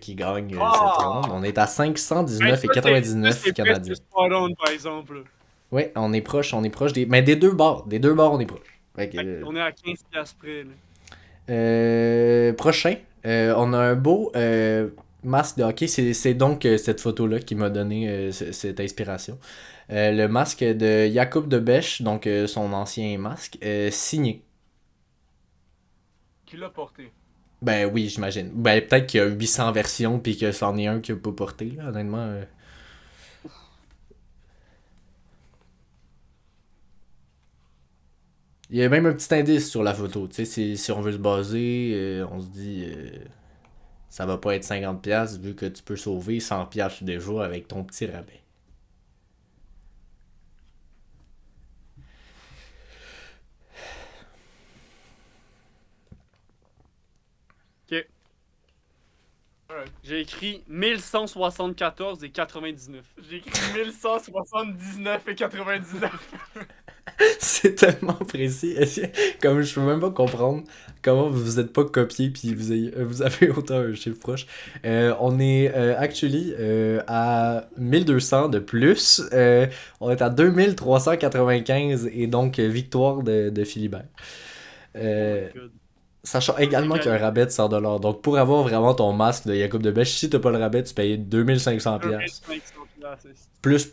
qui gagne Ah! cette ronde. On est à Hey, 519,99 c'est canadiens. presque spot on, par exemple. Ouais, on est proche des. Mais des deux bords. Des deux bords, on est proche. Fait que, On est à 15 piastres près, là. prochain, on a un beau masque de hockey. C'est donc cette photo-là qui m'a donné cette inspiration. Le masque de Jakub de Besch, donc son ancien masque, signé. Qui l'a porté? Ben oui, j'imagine. Ben peut-être qu'il y a 800 versions puis que c'en est un qui a pas porté, là, honnêtement. Il y a même un petit indice sur la photo. Tu sais, si on veut se baser, on se dit ça va pas être 50$ vu que tu peux sauver 100$ déjà avec ton petit rabais. Ok. Alright. J'ai écrit 1174,99. J'ai écrit 1179,99. C'est tellement précis. Comme je peux même pas comprendre comment vous êtes pas copié puis vous avez autant un chiffre proche. On est actually à 1200 de plus. On est à 2395 et donc victoire de Philibert. Oh my God. Sachant également qu'il y a un rabais de 100$. Donc pour avoir vraiment ton masque de Jacob de Bèche, si t'as pas le rabais, tu payes 2500$. 2500 piastres.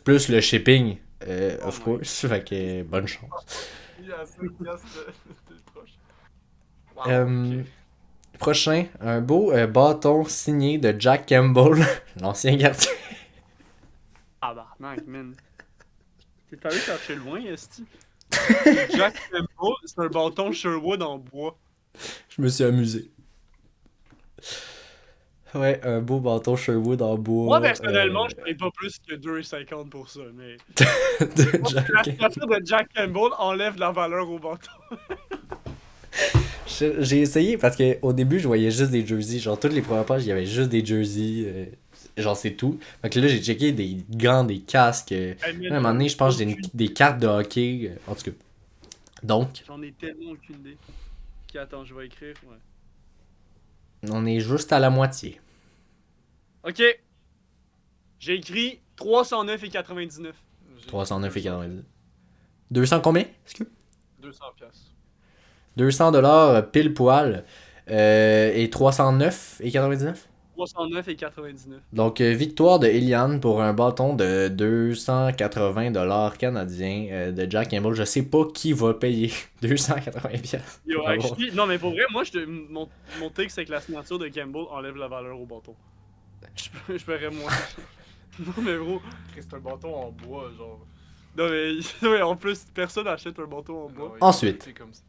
Plus le shipping, Oh of my course. Fait que bonne chance. Il y a 5 piastres de proche. Wow, Euh, ok. Prochain, un beau bâton signé de Jack Campbell, l'ancien gardien. Ah bah, man. T'es allé chercher loin, esti. Jack Campbell, c'est un bâton Sherwood en bois. Je me suis amusé. Ouais, un beau bâton Sherwood en bois. Moi, personnellement, je paye pas plus que 2,50 pour ça, mais... de Jack La Campbell. signature de Jack Campbell enlève la valeur au bâton. J'ai essayé parce qu'au début, je voyais juste des jerseys. Genre, toutes les premières pages, il y avait juste des jerseys. Genre, c'est tout. Fait que là, j'ai checké des gants, des casques. Hey, À man, un moment donné, je pense que j'ai aucune- des cartes de hockey. En tout cas. Donc, J'en ai tellement aucune idée. Ok, attends, je vais écrire, ouais. on est juste à la moitié. Ok. J'ai écrit 309,99. J'ai 309,90. 200 combien? Excuse? 200 piastres. 200$ pile poil. Et 309,99$. 309,99. Donc, victoire de Eliane pour un bâton de 280$ canadiens de Jack Campbell. Je sais pas qui va payer 280$. Yo, Bravo. actually, non, mais pour vrai, moi, mon take, c'est que la signature de Campbell enlève la valeur au bâton. Je paierais moins. Non, mais gros. C'est un bâton en bois, genre. Non, mais ouais, en plus, personne achète un bâton en bois. Ouais, Ensuite. c'est comme ça.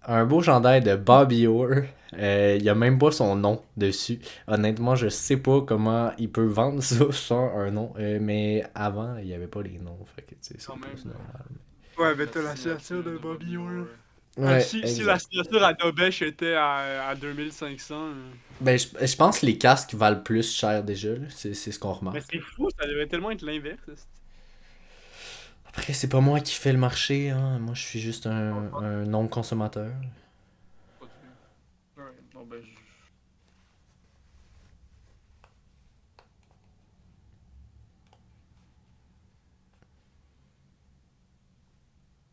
Un beau chandail de Bobby Orr. Il y a même pas son nom dessus. Honnêtement, je sais pas comment il peut vendre ça sans un nom. Mais avant, il y avait pas les noms. Fait que, tu sais, c'est Quand même. plus normal. Ouais, mais t'as la signature de Bobby Orr. Ouais, Si exact. la signature à Dobesh était à 2500. Ben, je pense que les casques valent plus cher déjà. Là. C'est ce qu'on Mais remarque. c'est fou, ça devrait tellement être l'inverse. Après, c'est pas moi qui fais le marché. Hein. Moi, je suis juste un non-consommateur. Pas du tout. Ouais, bon, ben,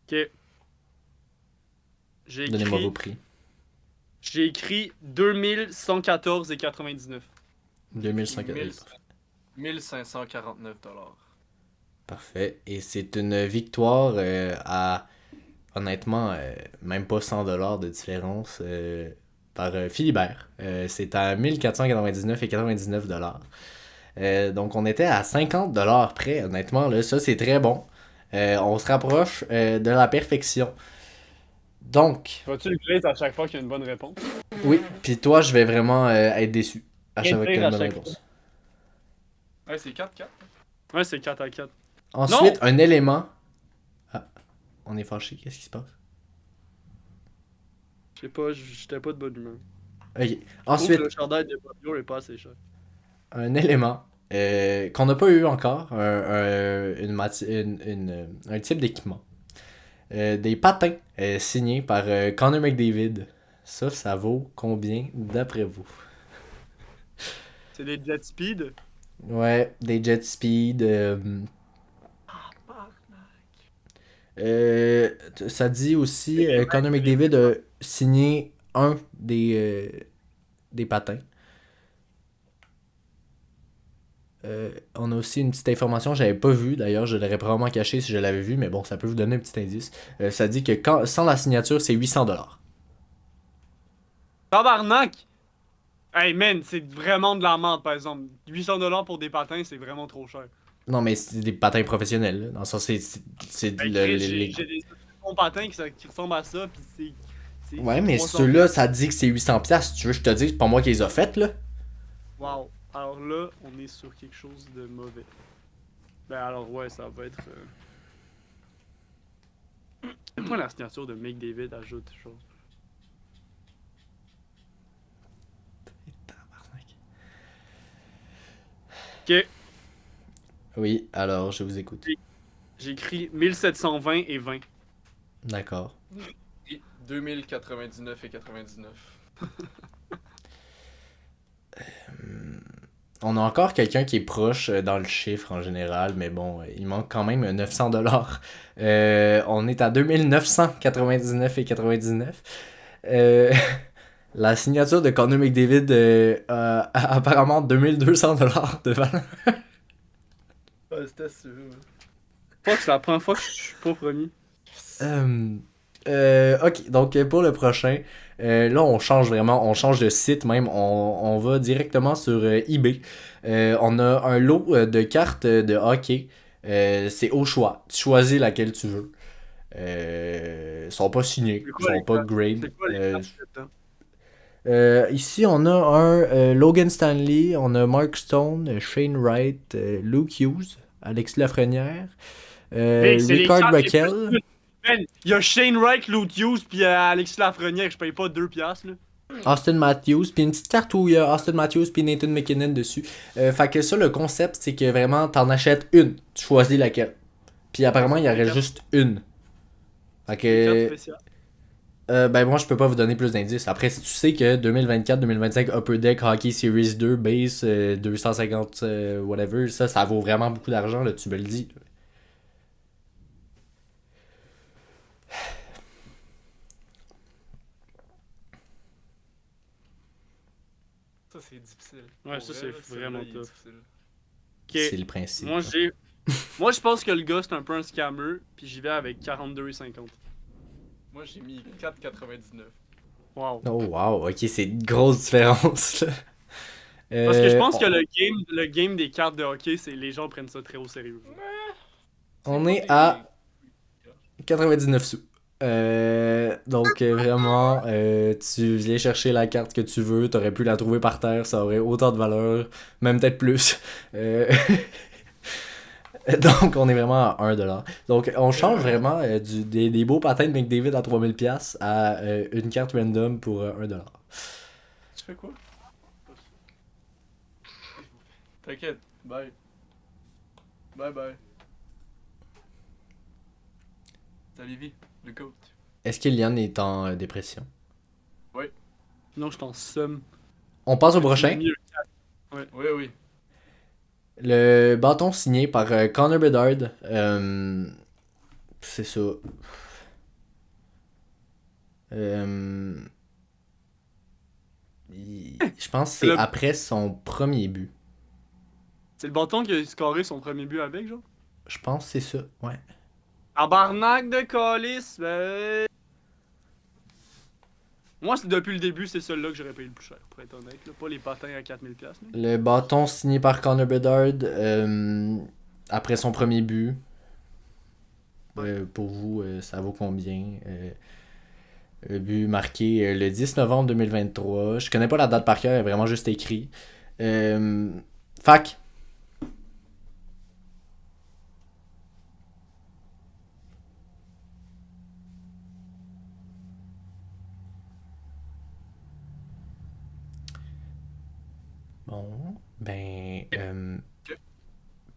Ok. J'ai Donnez-moi vos écrit, prix. j'ai écrit 2114,99. 2500. 1549 $. Parfait. Et c'est une victoire à, honnêtement, même pas 100$ de différence par Philibert. C'est à 1499,99$. Donc, on était à 50$ près, honnêtement. Là, ça, c'est très bon. On se rapproche de la perfection. Donc, Vas-tu le grade à chaque fois qu'il y a une bonne réponse? oui. Puis toi, je vais vraiment être déçu à chaque fois que tu Écrire as à une bonne chaque réponse. Ouais, c'est 4-4. Ouais, c'est 4 à 4. Ensuite, un élément. Ah, on est fâché. Qu'est-ce qui se passe? Je sais pas, j'étais pas de bonne humeur. Ok. Je trouve Ensuite, que le chandail de Bobby Orr est pas assez cher. un élément qu'on n'a pas eu encore, un type d'équipement. Des patins signés par Connor McDavid. Ça vaut combien d'après vous? C'est des jet speed. Ouais, des jet speed. Ça dit aussi, Connor McDavid a signé un des patins. On a aussi une petite information, j'avais pas vu d'ailleurs, je l'aurais probablement caché si je l'avais vu, mais bon, ça peut vous donner un petit indice. Ça dit que sans la signature, c'est 800$. Tabarnak! Hey man, c'est vraiment de la merde par exemple. 800$ pour des patins, c'est vraiment trop cher. Non, mais c'est des patins professionnels, là. Dans le sens, c'est Hey Chris, j'ai des bons patins qui ressemblent à ça, pis Ouais, c'est mais 300$. ceux-là, ça dit que c'est 800$. Tu veux que je te dise, c'est pas moi qui les a faites, là? Wow. Alors là, on est sur quelque chose de mauvais. Ben alors ouais, ça va être... quel point la signature de McDavid ajoute chose? Ok, Oui, alors, je vous écoute. j'ai écrit 1720 et 20. D'accord. 2099 et 99. On a encore quelqu'un qui est proche dans le chiffre en général, mais bon, il manque quand même 900$. On est à 2999 et 99. La signature de Connor McDavid a apparemment 2200$ de valeur. Ouais, c'était sûr. Fuck, c'est la première fois que je suis pas premier. Ok, donc pour le prochain, là on change vraiment, on change de site même, on va directement sur eBay. On a un lot de cartes de hockey, c'est au choix, tu choisis laquelle tu veux. Sont pas signées, C'est quoi sont les pas cartes? grade. C'est quoi les cartes là-dedans? Ici on a un Logan Stanley, on a Mark Stone, Shane Wright, Luke Hughes, Alexis Lafrenière, Hey, c'est les Ricard cartes les plus Raquel. cool. Man, y a Shane Wright, Luke Hughes, pis Alexis Lafrenière, je paye pas 2 piastres là. Austin Matthews, puis une petite carte où il y a Austin Matthews puis Nathan McKinnon dessus. Fait que ça, le concept, c'est que vraiment, t'en achètes une. Tu choisis laquelle. Puis apparemment, il y en aurait juste une. Fait Les cartes que... spéciales. Ben moi, je peux pas vous donner plus d'indices. Après, si tu sais que 2024-2025 Upper Deck Hockey Series 2 base 250 whatever, ça vaut vraiment beaucoup d'argent, là, tu me le dis. Ça, c'est difficile. Ouais, Pour ça, vrai, c'est là, celui-là, vraiment il est tough. difficile. C'est Ok, le principe. moi j'ai. Moi je pense que le gars c'est un peu un scammer, puis j'y vais avec 42,50. Moi, j'ai mis 4,99. Wow. Oh wow, ok, c'est une grosse différence, là. Parce que je pense que le game des cartes de hockey, c'est les gens prennent ça très au sérieux. On est à 99 sous. Donc vraiment, tu viens chercher la carte que tu veux, t'aurais pu la trouver par terre, ça aurait autant de valeur, même peut-être plus. Donc on est vraiment à 1$. Donc on change vraiment des beaux patins de McDavid à 3000$ à une carte random pour 1$. Tu fais quoi? T'inquiète. Bye. Bye bye. Salut, Lévi, le goat. Est-ce que Liane est en dépression? Sinon je t'en somme. On passe au prochain. Oui, oui. Le bâton signé par Connor Bedard. C'est ça. Je pense que c'est Le- après son premier but. C'est le bâton qui a scoré son premier but avec, genre. Je pense que c'est ça, ouais. Tabarnak de calice, ben. Moi, c'est depuis le début, c'est celui-là que j'aurais payé le plus cher, pour être honnête. Là. Pas les patins à 4000$. Là. Le bâton signé par Connor Bedard après son premier but. Pour vous, ça vaut combien? Le but marqué le 10 novembre 2023. Je connais pas la date par cœur, elle est vraiment juste écrit. Fac. Bon, ben... Je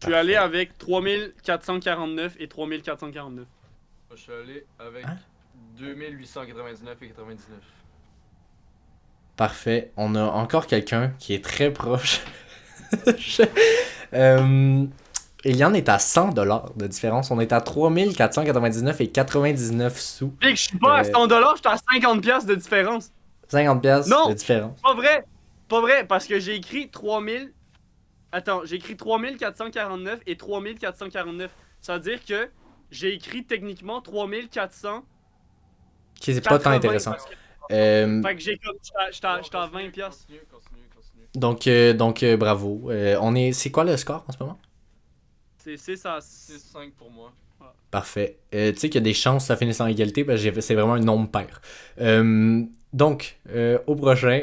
suis allé avec 3449 et 3449. Moi, je suis allé avec Hein? 2899 et 99. Parfait. On a encore quelqu'un qui est très proche. Je- Eliane est à 100$ de différence. On est à 3499 et 99 sous. Big, je suis pas à 100$, je suis à 50$ de différence. 50$ Non! de différence. Pas vrai! Pas vrai, parce que j'ai écrit 3000. Attends, j'ai écrit 3449 et 3449. Ça veut dire que j'ai écrit techniquement 3400. Ok, c'est pas tant intéressant. Fait que j'ai comme. J'étais à 20$. Continue. Bravo. C'est quoi le score en ce moment? C'est 6 à 6-5 pour moi. Parfait. Tu sais qu'il y a des chances que ça finisse en égalité, parce que c'est vraiment un nombre pair. Au prochain,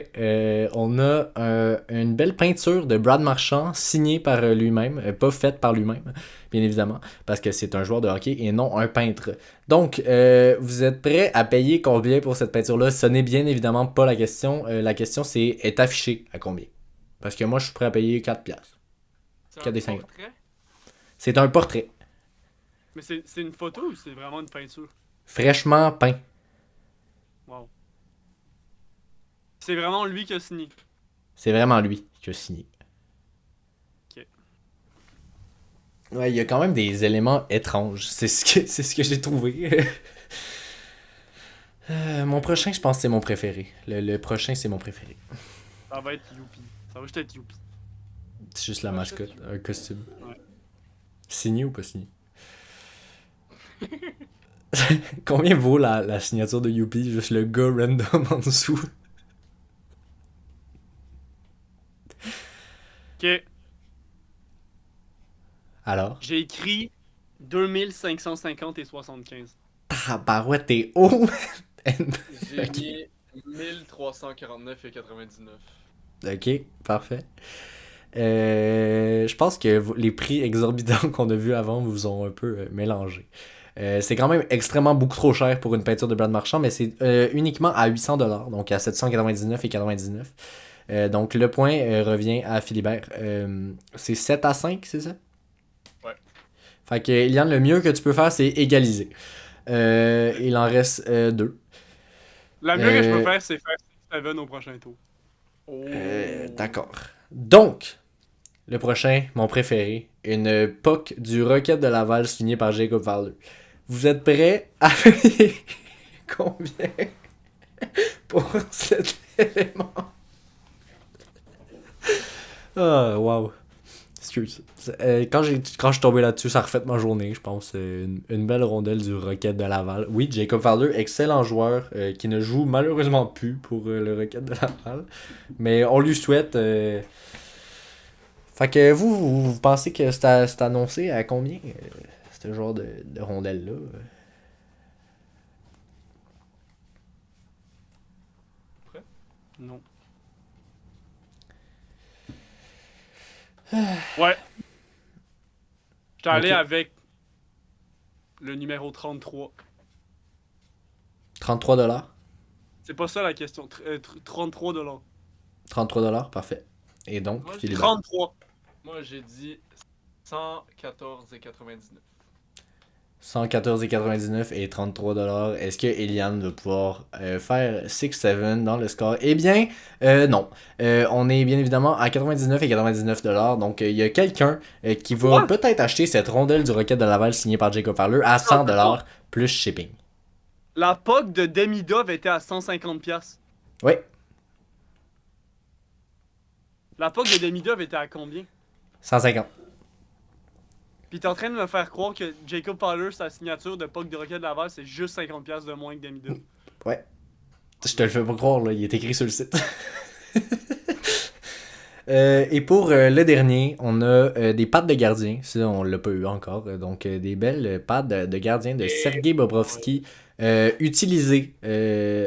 on a une belle peinture de Brad Marchand signée par lui-même, pas faite par lui-même, bien évidemment, parce que c'est un joueur de hockey et non un peintre. Donc, vous êtes prêts à payer combien pour cette peinture-là? Ce n'est bien évidemment pas la question. La question, c'est est affichée à combien? Parce que moi, je suis prêt à payer 4$. C'est Qu'il y a des un 50. portrait? C'est un portrait, Mais c'est une photo ou c'est vraiment une peinture? fraîchement peint. Wow. C'est vraiment lui qui a signé. C'est vraiment lui qui a signé. Ok. Ouais, il y a quand même des éléments étranges. C'est ce que j'ai trouvé. Mon prochain, je pense que c'est mon préféré. Le prochain, c'est mon préféré. Ça va être Youpi. Ça va juste être Youpi. C'est juste la Ouais, mascotte, c'est un costume. Ouais. Signé ou pas signé? Combien vaut la signature de Youpi? Juste le gars random en dessous. Ok. Alors? J'ai écrit 2550 et 75. Tabarouette, t'es haut! J'ai Ok. mis 1349 et 99. Ok, parfait. Je pense que les prix exorbitants qu'on a vus avant vous ont un peu mélangé. C'est quand même extrêmement beaucoup trop cher pour une peinture de Brad Marchand, mais c'est uniquement à 800$, donc à 799 et 99. Donc le point revient à Philibert. C'est 7 à 5, c'est ça? Ouais. Fait que, Eliane, le mieux que tu peux faire, c'est égaliser. Il en reste 2. La mieux que je peux faire, c'est faire 6-7 au prochain tour. Oh. D'accord. Donc, le prochain, mon préféré, une POC du Rocket de Laval signée par Jacob Fowler. Vous êtes prêts à payer combien pour cet élément? Ah, wow. Excuse. Quand je suis tombé là-dessus, ça a refait ma journée, je pense. Une belle rondelle du Rocket de Laval. Oui, Jacob Fowler, excellent joueur, qui ne joue malheureusement plus pour le Rocket de Laval. Mais on lui souhaite. Fait que vous pensez que c'est annoncé à combien, ce genre de rondelle-là? Non. Ouais. J'étais allé Ok. avec le numéro 33. 33$. C'est pas ça la question. 33$. 33$, parfait. Et donc, Moi, j'ai Philibert. 33. Moi, j'ai dit 114 et 99. 114,99 et 33$. Est-ce que Eliane va pouvoir faire 6-7 dans le score? Eh bien, non. On est bien évidemment à 99 et 99$. Donc, il y a quelqu'un qui va Quoi? peut-être acheter cette rondelle du Rocket de Laval signée par Jacob Fowler à 100$ plus shipping. La POC de Demidov était à 150$. Oui, La POC de Demidov était à combien? 150. Pis t'es en train de me faire croire que Jacob Fowler, sa signature de POC de Rocket de Laval, c'est juste 50$ de moins que Demidov. Ouais. Je te le fais pas croire, là. Il est écrit sur le site. Et pour le dernier, on a des pattes de gardien. Ça, on l'a pas eu encore. Donc, des belles pattes de gardien de Sergei Bobrovski, utilisées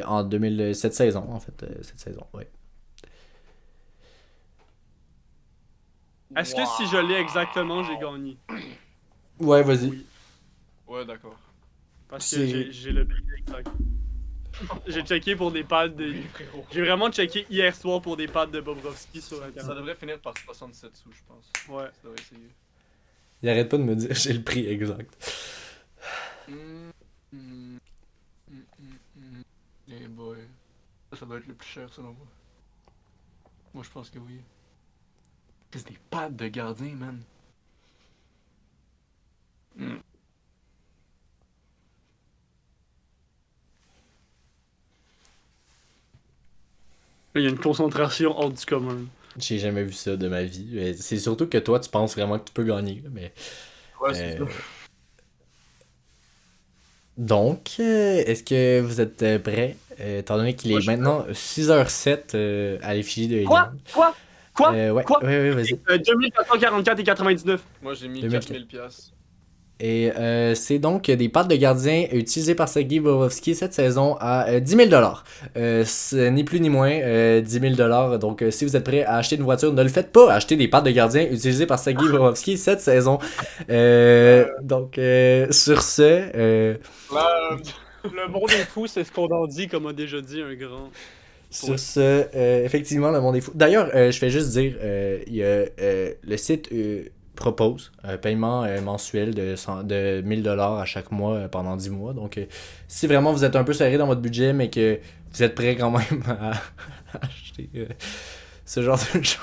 en 2007 saison, en fait. Cette saison, ouais. Est-ce que si je l'ai exactement, j'ai gagné? Ouais, vas-y. Oui. Ouais, d'accord. Parce C'est- que j'ai le prix exact. J'ai checké pour des pads de. Oui, frérot. J'ai vraiment checké hier soir pour des pads de Bobrovski sur Ça internet. devrait finir par 67 sous, je pense. Ouais. Ça devrait essayer. Il arrête pas de me dire j'ai le prix exact. Eh boy. Ça doit être le plus cher selon moi. Moi, je pense que oui. C'est des pattes de gardien, man. Il y a une concentration hors du commun. J'ai jamais vu ça de ma vie. Mais c'est surtout que toi, tu penses vraiment que tu peux gagner. Là, mais, Ouais, c'est ça. donc, est-ce que vous êtes prêts? Étant donné qu'il Moi, est je suis maintenant 6h07 à l'effigie de Quoi? Eliane. Quoi? Quoi? Ouais, Quoi? ouais, vas-y. 2444,99. Moi, j'ai mis 2000. 4000 piastres. Et c'est donc des pattes de gardien utilisées par Sergei Bobrovsky cette saison à 10 000 ni plus ni moins 10 000. Donc, si vous êtes prêt à acheter une voiture, ne le faites pas. Achetez des pattes de gardien utilisées par Sergei Bobrovsky cette saison. Donc, sur ce, Le monde est fou, c'est ce qu'on en dit, comme a déjà dit un grand. sur ce, effectivement, le monde est fou. D'ailleurs, je fais juste dire, il y a, le site propose un paiement mensuel de 1000 à chaque mois pendant 10 mois. Donc, si vraiment vous êtes un peu serré dans votre budget, mais que vous êtes prêt quand même à acheter ce genre de choses.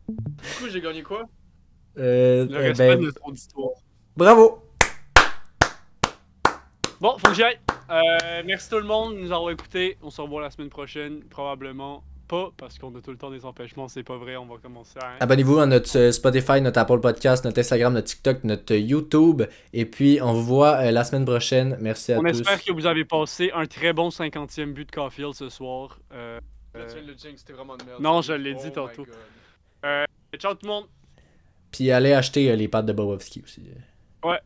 Du coup, j'ai gagné quoi? Le respect de notre auditoire. Bravo! Bon, faut que j'y aille. Merci tout le monde de nous avoir écoutés. On se revoit la semaine prochaine. Probablement pas, parce qu'on a tout le temps des empêchements. C'est pas vrai, on va commencer à... Abonnez-vous à notre Spotify, notre Apple Podcast, notre Instagram, notre TikTok, notre YouTube. Et puis, on vous voit la semaine prochaine. Merci à On tous. espère que vous avez passé un très bon 50e but de Caulfield ce soir. Le jinx, c'était vraiment de merde. Non, je l'ai dit Oh my tantôt. God. Ciao tout le monde. Puis, allez acheter les pattes de Bobovski aussi. Ouais.